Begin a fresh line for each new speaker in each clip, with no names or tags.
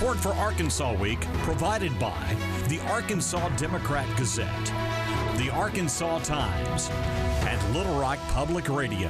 Support for Arkansas Week provided by the Arkansas Democrat-Gazette, the Arkansas Times, and Little Rock Public Radio.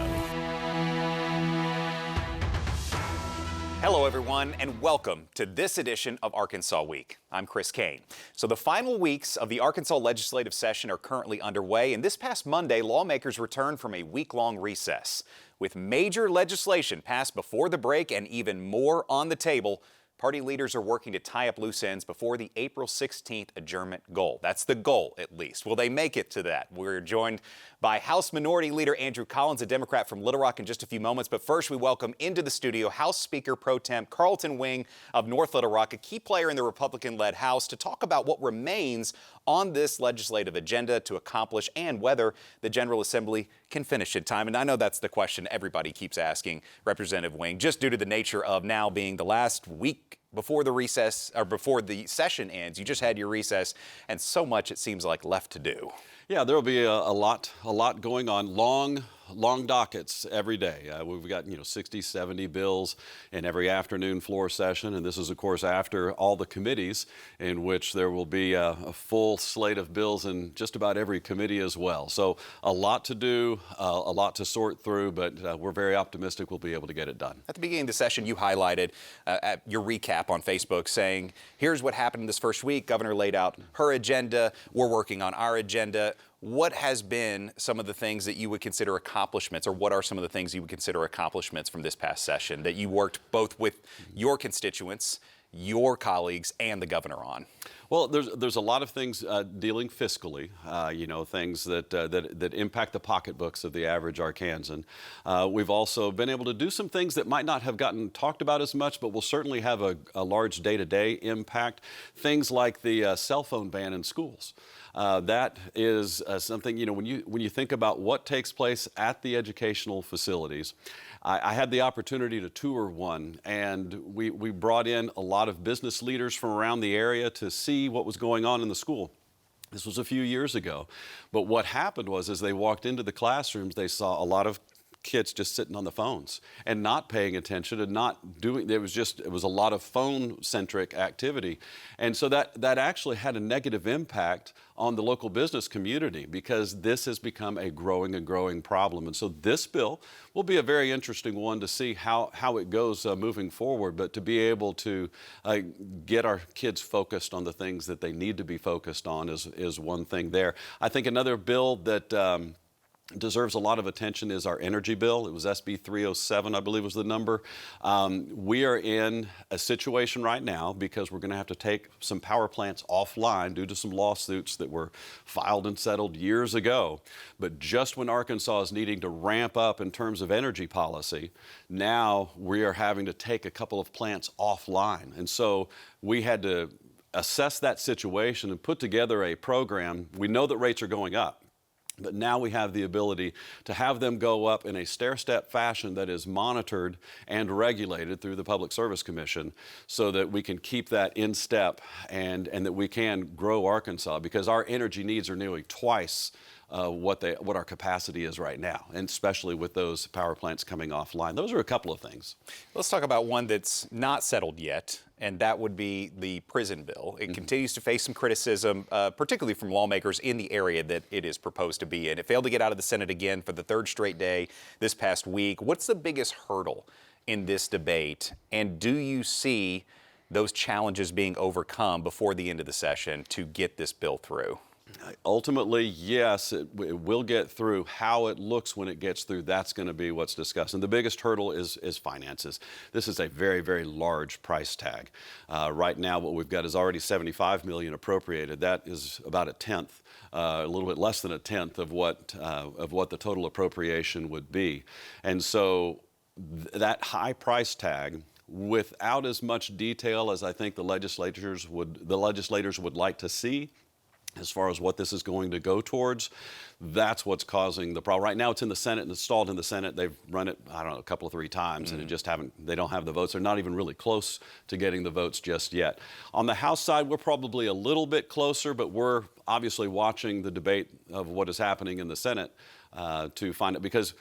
Hello, everyone, and welcome to this edition of Arkansas Week. I'm Chris Kane. So the final weeks of the Arkansas legislative session are currently underway, and this past Monday, lawmakers returned from a week-long recess. With major legislation passed before the break and even more on the table, party leaders are working to tie up loose ends before the April 16th adjournment goal. That's the goal, at least. Will they make it to that? We're joined by House Minority Leader Andrew Collins, a Democrat from Little Rock, in just a few moments. But first, we welcome into the studio House Speaker Pro Temp Carlton Wing of North Little Rock, a key player in the Republican-led House, to talk about what remains on this legislative agenda to accomplish and whether the General Assembly can finish in time. And I know that's the question everybody keeps asking Representative Wing, just due to the nature of now being the last week before the recess or before the session ends. You just had your recess, and so much it seems like left to do.
Yeah, there will be a lot going on. Long dockets every day. We've got 60, 70 bills in every afternoon floor session, and this is of course after all the committees, in which there will be a full slate of bills in just about every committee as well. So a lot to do, a lot to sort through, but we're very optimistic we'll be able to get it done.
At the beginning of the session, you highlighted your recap on Facebook, saying, here's what happened this first week. Governor laid out her agenda. We're working on our agenda. What has been some of the things that you would consider accomplishments, or what are some of the things you would consider accomplishments from this past session that you worked both with your constituents, your colleagues, and the governor on?
Well, there's a lot of things dealing fiscally, things that impact the pocketbooks of the average Arkansan. We've also been able to do some things that might not have gotten talked about as much, but will certainly have a large day-to-day impact. Things like the cell phone ban in schools. That is something, when you think about what takes place at the educational facilities. I had the opportunity to tour one, and we brought in a lot of business leaders from around the area to see what was going on in the school. This was a few years ago. But what happened was, as they walked into the classrooms, they saw a lot of kids just sitting on the phones and not paying attention and not doing, it was a lot of phone-centric activity. And so that actually had a negative impact on the local business community, because this has become a growing problem. And so this bill will be a very interesting one to see how it goes moving forward, but to be able to get our kids focused on the things that they need to be focused on is one thing there. I think another bill that deserves a lot of attention is our energy bill. It was SB 307, I believe was the number. We are in a situation right now because we're going to have to take some power plants offline due to some lawsuits that were filed and settled years ago. But just when Arkansas is needing to ramp up in terms of energy policy, now we are having to take a couple of plants offline. And so we had to assess that situation and put together a program. We know that rates are going up, but now we have the ability to have them go up in a stair-step fashion that is monitored and regulated through the Public Service Commission, so that we can keep that in step and that we can grow Arkansas, because our energy needs are nearly twice what our capacity is right now, and especially with those power plants coming offline. Those are a couple of things.
Let's talk about one that's not settled yet, and that would be the prison bill. It continues to face some criticism, particularly from lawmakers in the area that it is proposed to be in. It failed to get out of the Senate again for the third straight day this past week. What's the biggest hurdle in this debate, and do you see those challenges being overcome before the end of the session to get this bill through?
Ultimately, yes, it will get through. How it looks when it gets through, that's going to be what's discussed. And the biggest hurdle is finances. This is a very, very large price tag. Right now, what we've got is already $75 million appropriated. That is about a tenth, a little bit less than a tenth of what the total appropriation would be. And so that high price tag, without as much detail as I think the legislators would like to see, as far as what this is going to go towards, that's what's causing the problem. Right now it's in the Senate and it's stalled in the Senate. They've run it, I don't know, a couple of 3 times, and they don't have the votes. They're not even really close to getting the votes just yet. On the House side, we're probably a little bit closer, but we're obviously watching the debate of what is happening in the Senate to find it, because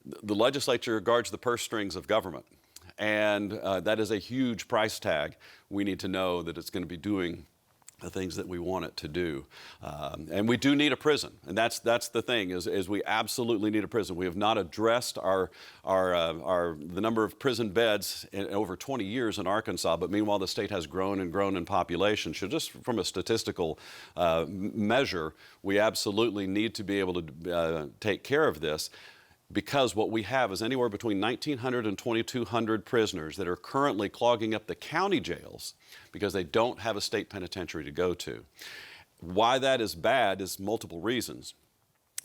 the legislature guards the purse strings of government. And that is a huge price tag. We need to know that it's going to be doing the things that we want it to do. And we do need a prison. And that's the thing, is we absolutely need a prison. We have not addressed the number of prison beds in over 20 years in Arkansas, but meanwhile the state has grown and grown in population. So just from a statistical measure, we absolutely need to be able to take care of this, because what we have is anywhere between 1,900 and 2,200 prisoners that are currently clogging up the county jails because they don't have a state penitentiary to go to. Why that is bad is multiple reasons.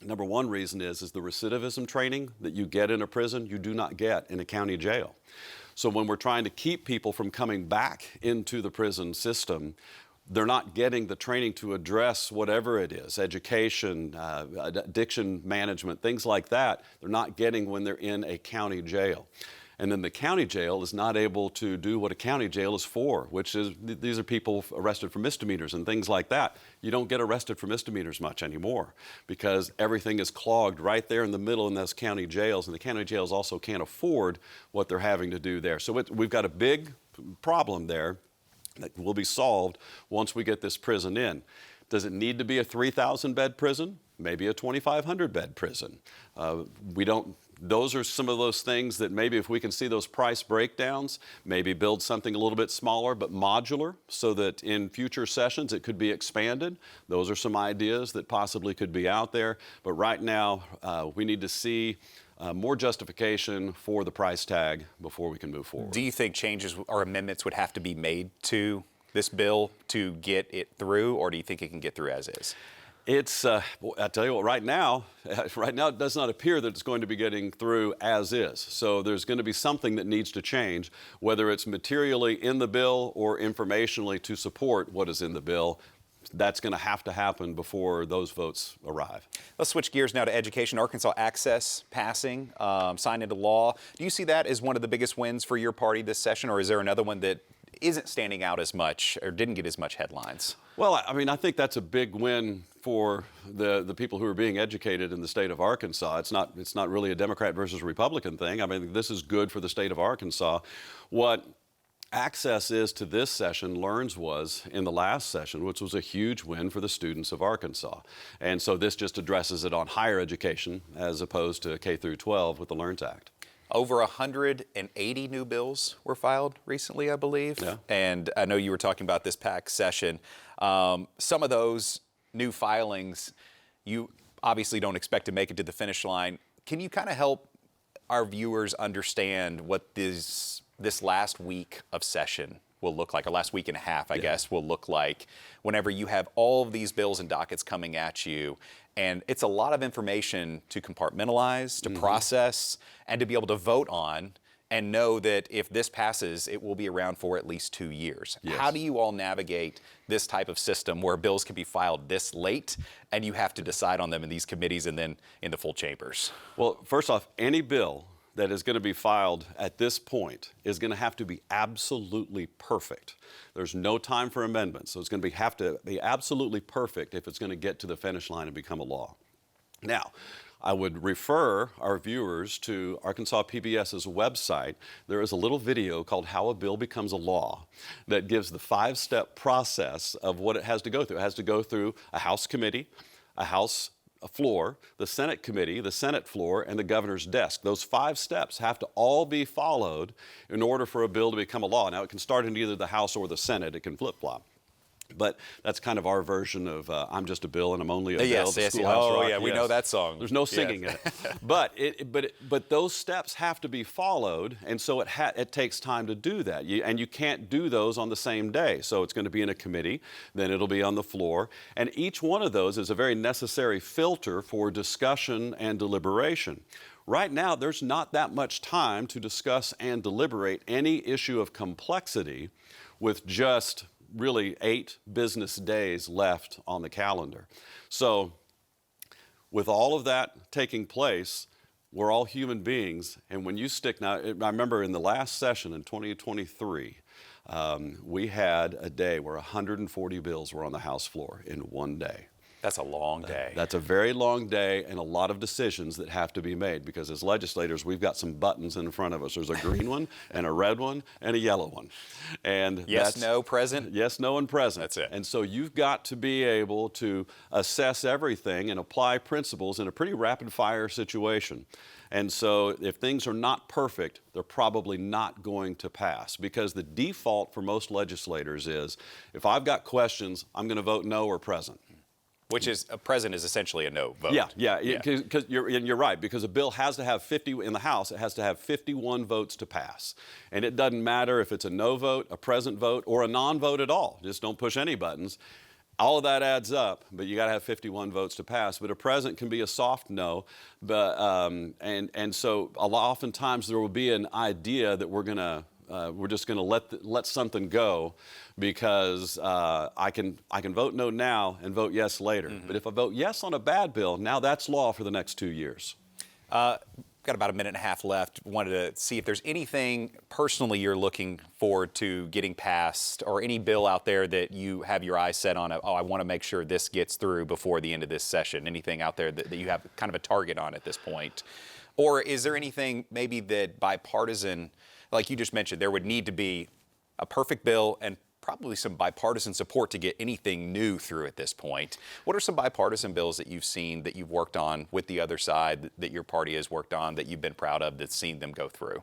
Number one reason is the recidivism training that you get in a prison, you do not get in a county jail. So when we're trying to keep people from coming back into the prison system, they're not getting the training to address whatever it is, education, addiction management, things like that. They're not getting when they're in a county jail. And then the county jail is not able to do what a county jail is for, which is, these are people arrested for misdemeanors and things like that. You don't get arrested for misdemeanors much anymore because everything is clogged right there in the middle in those county jails, and the county jails also can't afford what they're having to do there. So we've got a big problem there that will be solved once we get this prison in. Does it need to be a 3,000 bed prison? Maybe a 2,500 bed prison. Those are some of those things that maybe if we can see those price breakdowns, maybe build something a little bit smaller but modular so that in future sessions it could be expanded. Those are some ideas that possibly could be out there. But right now we need to see more justification for the price tag before we can move forward.
Do you think changes or amendments would have to be made to this bill to get it through, or do you think it can get through as is?
It's, I tell you what, right now it does not appear that it's going to be getting through as is. So there's going to be something that needs to change, whether it's materially in the bill or informationally to support what is in the bill. That's going to happen before those votes arrive.
Let's switch gears now to education. Arkansas Access passing, signed into law. Do you see that as one of the biggest wins for your party this session, or is there another one that isn't standing out as much or didn't get as much headlines?
Well, I mean, I think that's a big win for the people who are being educated in the state of Arkansas. It's not really a Democrat versus Republican thing. I mean, this is good for the state of Arkansas. What access is to this session, LEARNS was in the last session, which was a huge win for the students of Arkansas. And so this just addresses it on higher education as opposed to K through 12 with the LEARNS Act.
Over 180 new bills were filed recently, I believe.
Yeah.
And I know you were talking about this packed session. Some of those new filings, you obviously don't expect to make it to the finish line. Can you kind of help our viewers understand what this last week of session will look like, or last week and a half, I guess, will look like whenever you have all of these bills and dockets coming at you? And it's a lot of information to compartmentalize, to process, and to be able to vote on and know that if this passes, it will be around for at least 2 years.
Yes.
How do you all navigate this type of system where bills can be filed this late and you have to decide on them in these committees and then in the full chambers?
Well, first off, any bill that is going to be filed at this point is going to have to be absolutely perfect. There's no time for amendments, so it's going to have to be absolutely perfect if it's going to get to the finish line and become a law. Now, I would refer our viewers to Arkansas PBS's website. There is a little video called How a Bill Becomes a Law that gives the 5-step process of what it has to go through. It has to go through a House committee, a House floor, the Senate committee, the Senate floor, and the governor's desk. Those 5 steps have to all be followed in order for a bill to become a law. Now, it can start in either the House or the Senate. It can flip-flop. But that's kind of our version of I'm just a bill and I'm only a bill.
Yes.
Schoolhouse
Oh,
Rock.
yeah, we know that song.
There's no singing in it. But those steps have to be followed, and so it takes time to do that. And you can't do those on the same day. So it's going to be in a committee, then it'll be on the floor. And each one of those is a very necessary filter for discussion and deliberation. Right now, there's not that much time to discuss and deliberate any issue of complexity with just really 8 business days left on the calendar. So with all of that taking place, we're all human beings, and when you now, I remember in the last session in 2023, we had a day where 140 bills were on the House floor in one day.
That's a long day.
That's a very long day and a lot of decisions that have to be made, because as legislators, we've got some buttons in front of us. There's a green one and a red one and a yellow one. And
yes, no, present?
Yes, no, and present.
That's it.
And so you've got to be able to assess everything and apply principles in a pretty rapid fire situation. And so if things are not perfect, they're probably not going to pass, because the default for most legislators is, if I've got questions, I'm going to vote no or present.
Which is, a present is essentially a no vote.
Yeah. Because you're right, because a bill has to have 50, in the House, it has to have 51 votes to pass. And it doesn't matter if it's a no vote, a present vote, or a non-vote at all. Just don't push any buttons. All of that adds up, but you got to have 51 votes to pass. But a present can be a soft no, but and so oftentimes there will be an idea that we're just going to let something go, because I can vote no now and vote yes later. Mm-hmm. But if I vote yes on a bad bill, now that's law for the next 2 years.
Got about a minute and a half left. Wanted to see if there's anything personally you're looking forward to getting passed, or any bill out there that you have your eyes set on. I want to make sure this gets through before the end of this session. Anything out there that you have kind of a target on at this point? Or is there anything maybe that bipartisan, like you just mentioned, there would need to be a perfect bill and probably some bipartisan support to get anything new through at this point? What are some bipartisan bills that you've seen, that you've worked on with the other side, that your party has worked on, that you've been proud of, that's seen them go through?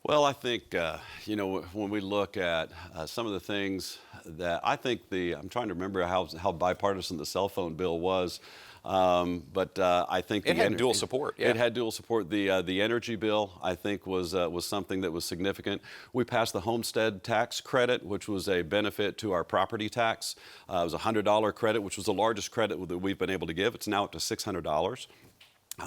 Well, I think, when we look at some of the things that I think I'm trying to remember how bipartisan the cell phone bill was. But I think
it had dual support. Yeah.
It had dual support. The energy bill, I think, was something that was significant. We passed the homestead tax credit, which was a benefit to our property tax. It was a $100 credit, which was the largest credit that we've been able to give. It's now up to $600.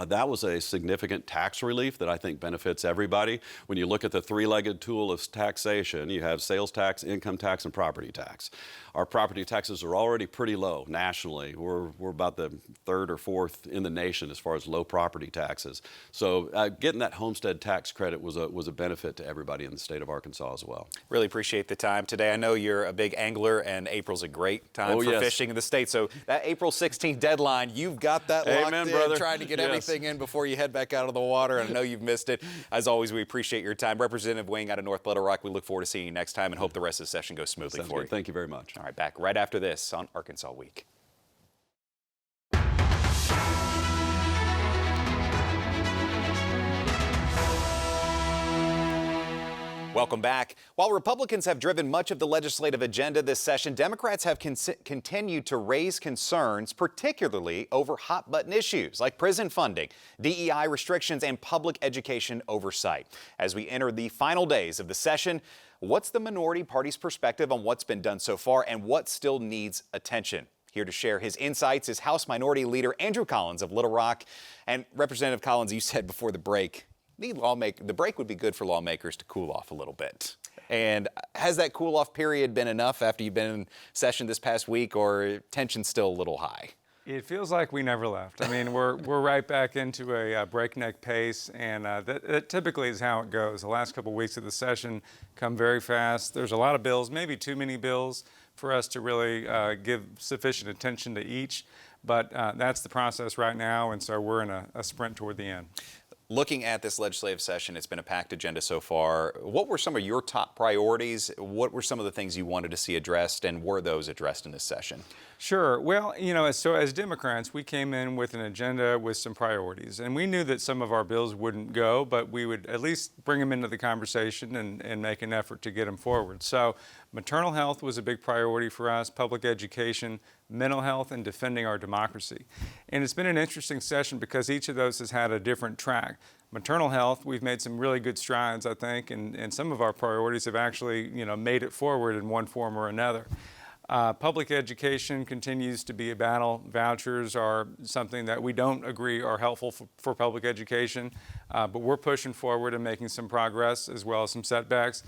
That was a significant tax relief that I think benefits everybody. When you look at the three-legged tool of taxation, you have sales tax, income tax, and property tax. Our property taxes are already pretty low nationally. We're about the third or fourth in the nation as far as low property taxes. So getting that homestead tax credit was a benefit to everybody in the state of Arkansas as well.
Really appreciate the time today. I know you're a big angler, and April's a great time for fishing in the state. So that April 16th deadline, you've got that locked in,
brother.
Trying to get everything in before you head back out of the water. And I know you've missed it. As always, we appreciate your time. Representative Wing out of North Little Rock, we look forward to seeing you next time, and hope the rest of the session goes smoothly for you.
Thank you very much.
All right, back right after this on Arkansas Week. Welcome back. While Republicans have driven much of the legislative agenda this session, Democrats have continued to raise concerns, particularly over hot-button issues like prison funding, DEI restrictions, and public education oversight. As we enter the final days of the session, what's the minority party's perspective on what's been done so far and what still needs attention? Here to share his insights is House Minority Leader Andrew Collins of Little Rock. And Representative Collins, you said before the break, the break would be good for lawmakers to cool off a little bit. And has that cool-off period been enough after you've been in session this past week, or tension's still a little high?
It feels like we never left. I mean, we're right back into a breakneck pace, and that typically is how it goes. The last couple of weeks of the session come very fast. There's a lot of bills, maybe too many bills for us to really give sufficient attention to each, but that's the process right now, and so we're in a sprint toward the end.
Looking at this legislative session, it's been a packed agenda so far. What were some of your top priorities? What were some of the things you wanted to see addressed, and were those addressed in this session?
Sure. Well, so as Democrats, we came in with an agenda with some priorities, and we knew that some of our bills wouldn't go, but we would at least bring them into the conversation and make an effort to get them forward. So maternal health was a big priority for us, public education, mental health, and defending our democracy. And it's been an interesting session because each of those has had a different track. Maternal health, we've made some really good strides, I think, and some of our priorities have actually, made it forward in one form or another. Public education continues to be a battle. Vouchers are something that we don't agree are helpful for public education, but we're pushing forward and making some progress as well as some setbacks.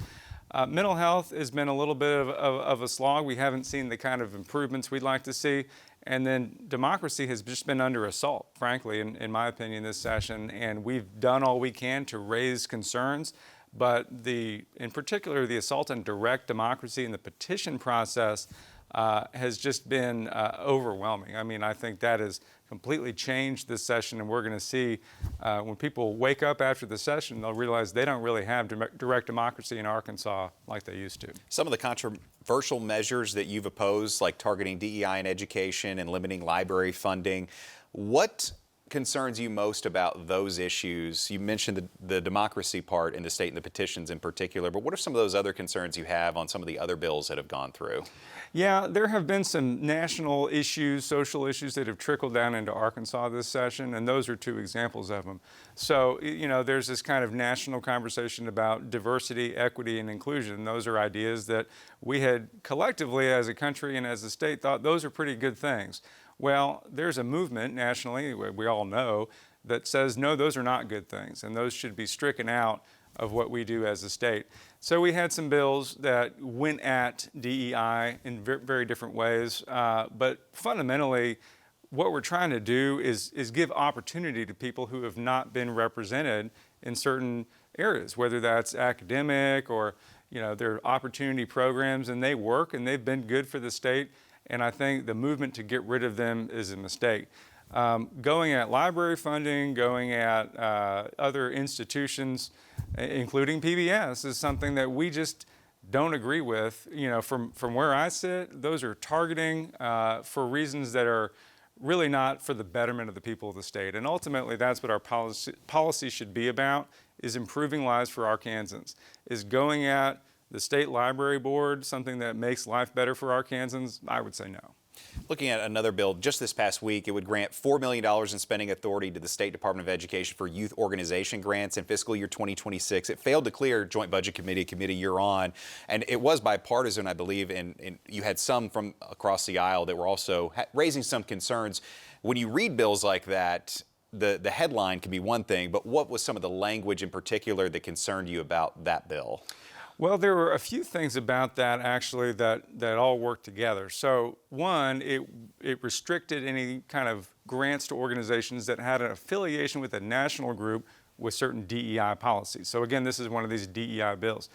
Mental health has been a little bit of a slog. We haven't seen the kind of improvements we'd like to see. And then democracy has just been under assault, frankly, in my opinion, this session. And we've done all we can to raise concerns. But in particular, the assault on direct democracy and the petition process has just been overwhelming. I mean, I think that has completely changed this session, and we're going to see when people wake up after the session, they'll realize they don't really have direct democracy in Arkansas like they used to.
Some of the controversial measures that you've opposed, like targeting DEI in education and limiting library funding, what concerns you most about those issues? You mentioned the democracy part in the state and the petitions in particular, but what are some of those other concerns you have on some of the other bills that have gone through?
Yeah, there have been some national issues, social issues that have trickled down into Arkansas this session, and those are two examples of them. So, you know, there's this kind of national conversation about diversity, equity, and inclusion. Those are ideas that we had collectively as a country and as a state thought those are pretty good things. Well, there's a movement nationally, we all know, that says, no, those are not good things, and those should be stricken out of what we do as a state. So we had some bills that went at DEI in very different ways, but fundamentally, what we're trying to do is give opportunity to people who have not been represented in certain areas, whether that's academic or, you know, their opportunity programs, and they work and they've been good for the state. And I think the movement to get rid of them is a mistake. Going at library funding, going at other institutions, including PBS, is something that we just don't agree with. You know, from where I sit, those are targeting for reasons that are really not for the betterment of the people of the state. And ultimately, that's what our policy should be about, is improving lives for Arkansans, is going at the state library board, something that makes life better for Arkansans. I would say no.
Looking at another bill, just this past week, it would grant $4 million in spending authority to the State Department of Education for youth organization grants in fiscal year 2026. It failed to clear Joint Budget Committee year on, and it was bipartisan, I believe, and you had some from across the aisle that were also raising some concerns. When you read bills like that, the headline can be one thing, but what was some of the language in particular that concerned you about that bill?
Well, there were a few things about that actually that all worked together. So one, it restricted any kind of grants to organizations that had an affiliation with a national group with certain DEI policies. So again, this is one of these DEI bills.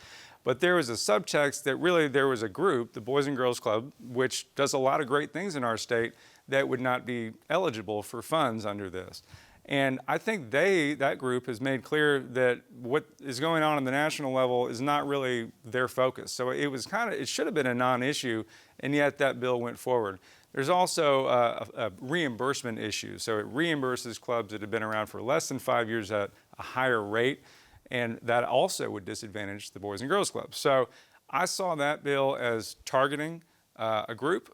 But there was a subtext that really there was a group, the Boys and Girls Club, which does a lot of great things in our state, that would not be eligible for funds under this. And I think that group has made clear that what is going on the national level is not really their focus. So it should have been a non-issue, and yet that bill went forward. There's also a reimbursement issue. So it reimburses clubs that have been around for less than 5 years at a higher rate, and that also would disadvantage the Boys and Girls Clubs. So I saw that bill as targeting a group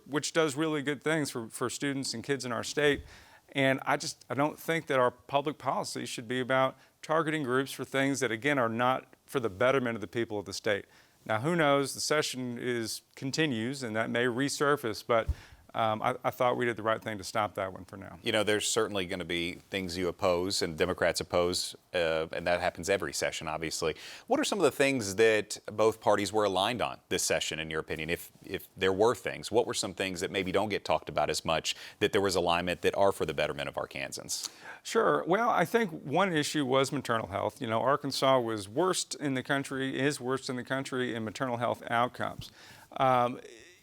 which does really good things for students and kids in our state. And I don't think that our public policy should be about targeting groups for things that, again, are not for the betterment of the people of the state. Now, who knows? The session continues, and that may resurface, but I thought we did the right thing to stop that one for now.
You know, there's certainly going to be things you oppose and Democrats oppose, and that happens every session, obviously. What are some of the things that both parties were aligned on this session, in your opinion, if there were things? What were some things that maybe don't get talked about as much, that there was alignment that are for the betterment of Arkansans?
Sure. Well, I think one issue was maternal health. You know, Arkansas was worst in the country, is worst in the country in maternal health outcomes.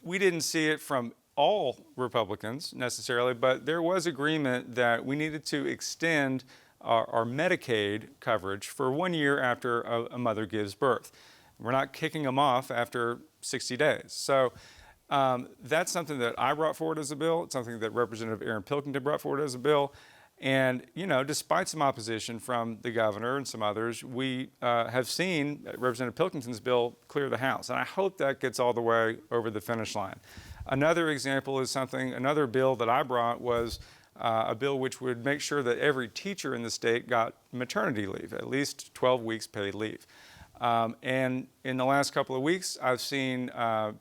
We didn't see it from all Republicans necessarily, but there was agreement that we needed to extend our Medicaid coverage for 1 year after a mother gives birth. We're not kicking them off after 60 days. So that's something that I brought forward as a bill. It's something that Representative Aaron Pilkington brought forward as a bill. And, you know, despite some opposition from the governor and some others, we have seen Representative Pilkington's bill clear the House. And I hope that gets all the way over the finish line. Another example is another bill that I brought was a bill which would make sure that every teacher in the state got maternity leave, at least 12 weeks paid leave. And in the last couple of weeks, I've seen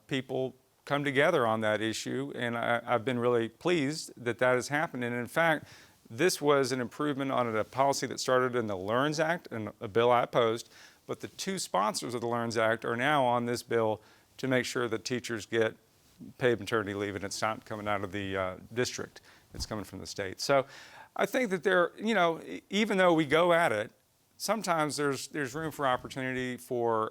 people come together on that issue, and I've been really pleased that that has happened. And in fact, this was an improvement on a policy that started in the LEARNS Act, and a bill I opposed, but the two sponsors of the LEARNS Act are now on this bill to make sure that teachers get paid maternity leave, and it's not coming out of the district, it's coming from the state. So I think that even though we go at it, sometimes there's room for opportunity for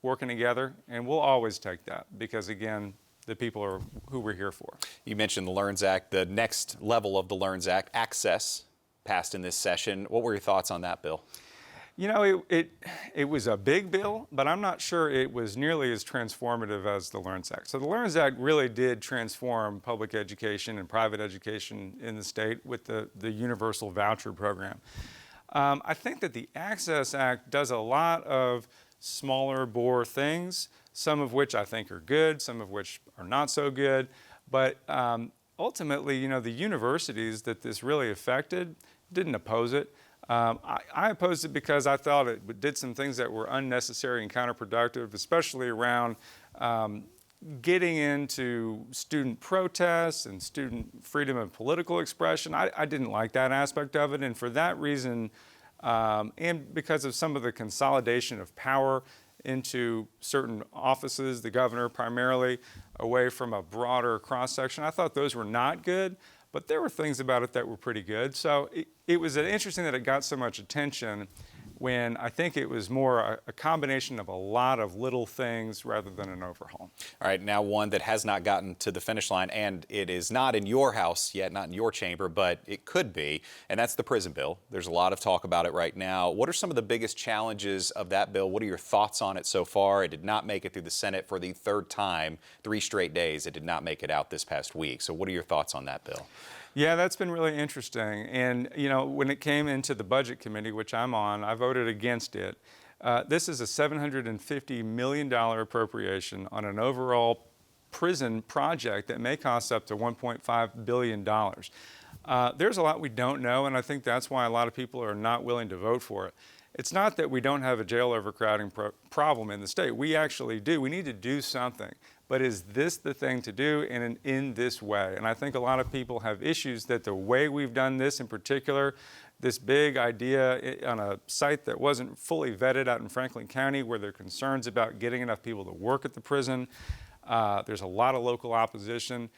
working together, and we'll always take that because, again, the people who we're here for.
You mentioned the LEARNS Act, the next level of the LEARNS Act, access, passed in this session. What were your thoughts on that bill?
You know, it was a big bill, but I'm not sure it was nearly as transformative as the LEARNS Act. So the LEARNS Act really did transform public education and private education in the state with the universal voucher program. I think that the Access Act does a lot of smaller bore things, some of which I think are good, some of which are not so good. But ultimately, you know, the universities that this really affected didn't oppose it. I opposed it because I thought it did some things that were unnecessary and counterproductive, especially around getting into student protests and student freedom of political expression. I didn't like that aspect of it, and for that reason, and because of some of the consolidation of power into certain offices, the governor primarily, away from a broader cross-section, I thought those were not good. But there were things about it that were pretty good. So it was interesting that it got so much attention when I think it was more a combination of a lot of little things rather than an overhaul.
All right, now one that has not gotten to the finish line, and it is not in your house yet, not in your chamber, but it could be, and that's the prison bill. There's a lot of talk about it right now. What are some of the biggest challenges of that bill? What are your thoughts on it so far? It did not make it through the Senate for the third time, 3 straight days. It did not make it out this past week. So what are your thoughts on that bill?
Yeah, that's been really interesting. And, you know, when it came into the Budget Committee, which I'm on, I voted against it. This is a $750 million appropriation on an overall prison project that may cost up to $1.5 billion. There's a lot we don't know, and I think that's why a lot of people are not willing to vote for it. It's not that we don't have a jail overcrowding problem in the state. We actually do. We need to do something. But is this the thing to do in this way? And I think a lot of people have issues that the way we've done this in particular, this big idea on a site that wasn't fully vetted out in Franklin County, where there are concerns about getting enough people to work at the prison. There's a lot of local opposition.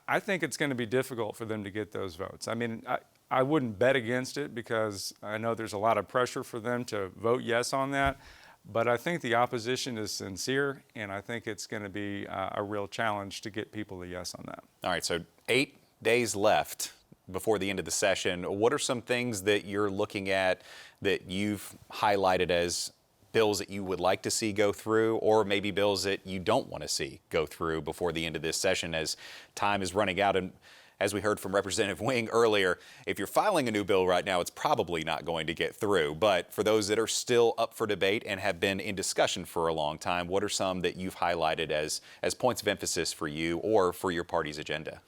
I think it's going to be difficult for them to get those votes. I mean, I wouldn't bet against it because I know there's a lot of pressure for them to vote yes on that. But I think the opposition is sincere, and I think it's going to be a real challenge to get people to yes on that.
All right, so 8 days left before the end of the session. What are some things that you're looking at that you've highlighted as bills that you would like to see go through, or maybe bills that you don't want to see go through before the end of this session as time is running out? And as we heard from Representative Wing earlier, if you're filing a new bill right now, it's probably not going to get through. But for those that are still up for debate and have been in discussion for a long time, what are some that you've highlighted as points of emphasis for you or for your party's agenda?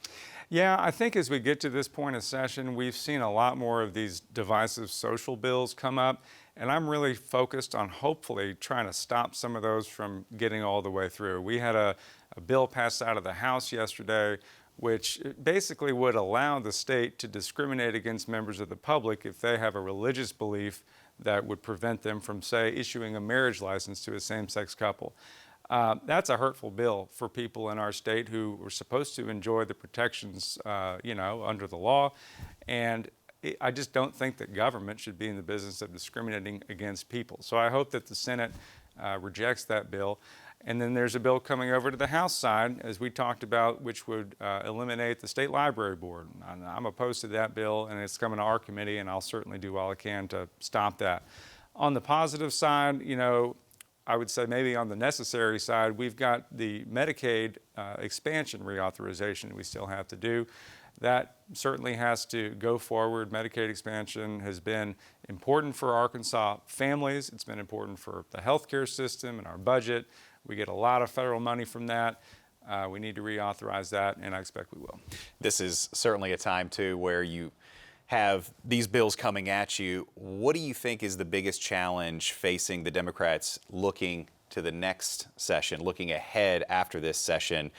Yeah, I think as we get to this point of session, we've seen a lot more of these divisive social bills come up. And I'm really focused on hopefully trying to stop some of those from getting all the way through. We had a bill passed out of the House yesterday which basically would allow the state to discriminate against members of the public if they have a religious belief that would prevent them from, say, issuing a marriage license to a same-sex couple. That's a hurtful bill for people in our state who were supposed to enjoy the protections, under the law. And I just don't think that government should be in the business of discriminating against people. So I hope that the Senate rejects that bill. And then there's a bill coming over to the House side, as we talked about, which would eliminate the State Library Board. I'm opposed to that bill, and it's coming to our committee, and I'll certainly do all I can to stop that. On the positive side, I would say maybe on the necessary side, we've got the Medicaid expansion reauthorization we still have to do. That certainly has to go forward. Medicaid expansion has been important for Arkansas families. It's been important for the healthcare system and our budget. We get a lot of federal money from that. We need to reauthorize that, and I expect we will.
This is certainly a time, too, where you have these bills coming at you. What do you think is the biggest challenge facing the Democrats looking to the next session, looking ahead after this session,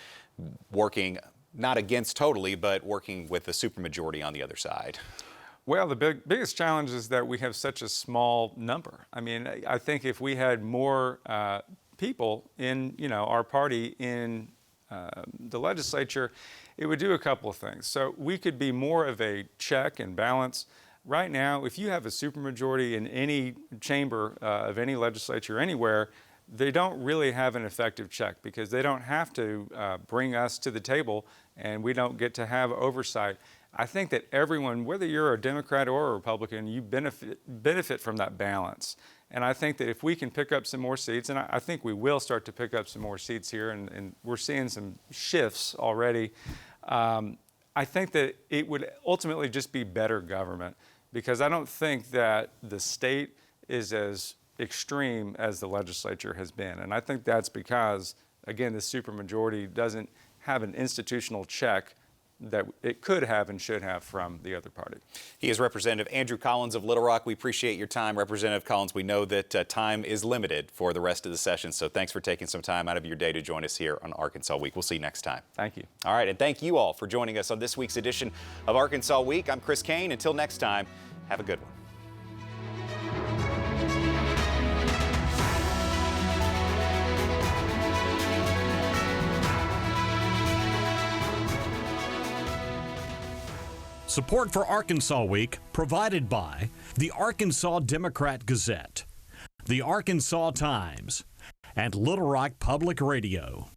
working not against totally, but working with the supermajority on the other side?
Well, the biggest challenge is that we have such a small number. I mean, I think if we had more people in, our party in the legislature, it would do a couple of things. So we could be more of a check and balance. Right now, if you have a supermajority in any chamber of any legislature anywhere, they don't really have an effective check because they don't have to bring us to the table and we don't get to have oversight. I think that everyone, whether you're a Democrat or a Republican, you benefit from that balance. And I think that if we can pick up some more seats, and I think we will start to pick up some more seats here, and we're seeing some shifts already, I think that it would ultimately just be better government, because I don't think that the state is as extreme as the legislature has been. And I think that's because, again, the supermajority doesn't have an institutional check that it could have and should have from the other party.
He is Representative Andrew Collins of Little Rock. We appreciate your time, Representative Collins. We know that time is limited for the rest of the session, so thanks for taking some time out of your day to join us here on Arkansas Week. We'll see you next time.
Thank you.
All right, and thank you all for joining us on this week's edition of Arkansas Week. I'm Chris Kane. Until next time, have a good one.
Support for Arkansas Week provided by the Arkansas Democrat Gazette, the Arkansas Times, and Little Rock Public Radio.